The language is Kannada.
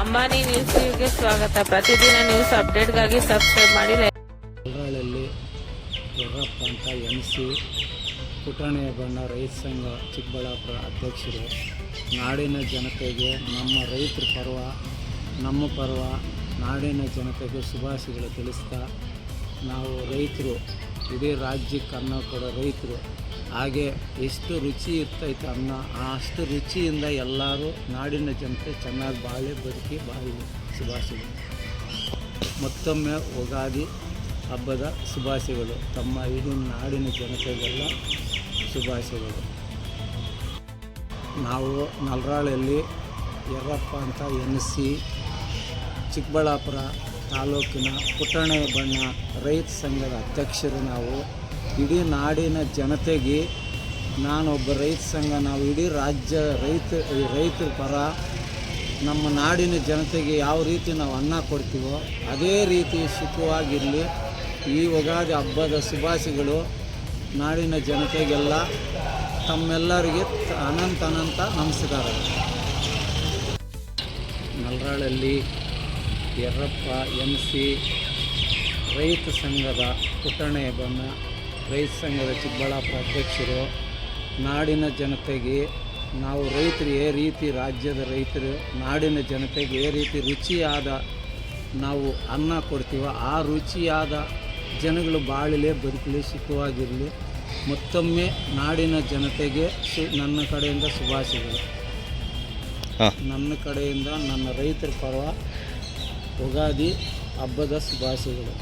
ಅಂಬಾನಿ ನ್ಯೂಸ್ಗೆ ಸ್ವಾಗತ. ಪ್ರತಿದಿನ ನ್ಯೂಸ್ ಅಪ್ಡೇಟ್ಗಾಗಿ ಸಬ್ಸ್ಕ್ರೈಬ್ ಮಾಡಿ. ಮಲ್ರಾಳಲ್ಲಿ ಯರ್ರಪ್ಪ ಅಂತ MC ಪುಟಾಣಿಯ ಬಣ್ಣ ರೈತ ಸಂಘ ಚಿಕ್ಕಬಳ್ಳಾಪುರ ಅಧ್ಯಕ್ಷರು ನಾಡಿನ ಜನತೆಗೆ ನಮ್ಮ ರೈತರ ಪರ್ವ ನಮ್ಮ ಪರ್ವ ನಾಡಿನ ಜನತೆಗೆ ಶುಭಾಶಯಗಳು ತಿಳಿಸ್ತಾ, ನಾವು ರೈತರು ಇಡೀ ರಾಜ್ಯಕ್ಕೆ ಅನ್ನ ಕೊಡೋ ರೈತರು, ಹಾಗೆ ಎಷ್ಟು ರುಚಿ ಇರ್ತೈತೆ ಅನ್ನ, ಅಷ್ಟು ರುಚಿಯಿಂದ ಎಲ್ಲರೂ ನಾಡಿನ ಜನತೆ ಚೆನ್ನಾಗಿ ಬಾಳಿ ಬದುಕಿ ಬಾಳಿ ಶುಭಾಶಯಗಳು. ಮತ್ತೊಮ್ಮೆ ಯುಗಾದಿ ಹಬ್ಬದ ಶುಭಾಶಯಗಳು ತಮ್ಮ ಇಡೀ ನಾಡಿನ ಜನತೆಗೆಲ್ಲ ಶುಭಾಶಯಗಳು. ನಾವು ಮಲ್ರಾಳಲ್ಲಿ ಯರ್ರಪ್ಪ ಅಂತ MC ಚಿಕ್ಕಬಳ್ಳಾಪುರ ತಾಲೂಕಿನ ಪುಟಾಣಿಯ ಬಣ್ಣ ರೈತ ಸಂಘದ ಅಧ್ಯಕ್ಷರು. ನಾವು ಇಡೀ ನಾಡಿನ ಜನತೆಗೆ, ನಾನೊಬ್ಬ ರೈತ ಸಂಘ, ನಾವು ಇಡೀ ರಾಜ್ಯ ರೈತರ ಪರ ನಮ್ಮ ನಾಡಿನ ಜನತೆಗೆ ಯಾವ ರೀತಿ ನಾವು ಅನ್ನ ಕೊಡ್ತೀವೋ ಅದೇ ರೀತಿ ಸುಖವಾಗಿರಲಿ. ಈ ಯುಗಾದಿ ಹಬ್ಬದ ಶುಭಾಶಯಗಳು ನಾಡಿನ ಜನತೆಗೆಲ್ಲ, ತಮ್ಮೆಲ್ಲರಿಗೆ ಅನಂತ ನಮಸ್ಕಾರಗಳು. ಮಲ್ರಾಳಲ್ಲಿ ಯರ್ರಪ್ಪ MC ರೈತ ಸಂಘದ ಪುಟಾಣಿಯ ಬಣ್ಣ ರೈತ ಸಂಘದ ಚಿಕ್ಕಬಳ್ಳಾಪುರ ಅಧ್ಯಕ್ಷರು. ನಾಡಿನ ಜನತೆಗೆ ನಾವು ರೈತರು ಏ ರೀತಿ, ರಾಜ್ಯದ ರೈತರು ನಾಡಿನ ಜನತೆಗೆ ಏ ರೀತಿ ರುಚಿಯಾದ ನಾವು ಅನ್ನ ಕೊಡ್ತೀವೋ ಆ ರುಚಿಯಾದ ಜನಗಳು ಬಾಳಲಿ ಬದುಕಲಿ ಸುಖವಾಗಿರಲಿ. ಮತ್ತೊಮ್ಮೆ ನಾಡಿನ ಜನತೆಗೆ ನನ್ನ ಕಡೆಯಿಂದ ಶುಭಾಶಯಗಳು. ನನ್ನ ಕಡೆಯಿಂದ ನನ್ನ ರೈತರ ಪರ್ವ ಯುಗಾದಿ ಹಬ್ಬದ ಶುಭಾಶಯಗಳು.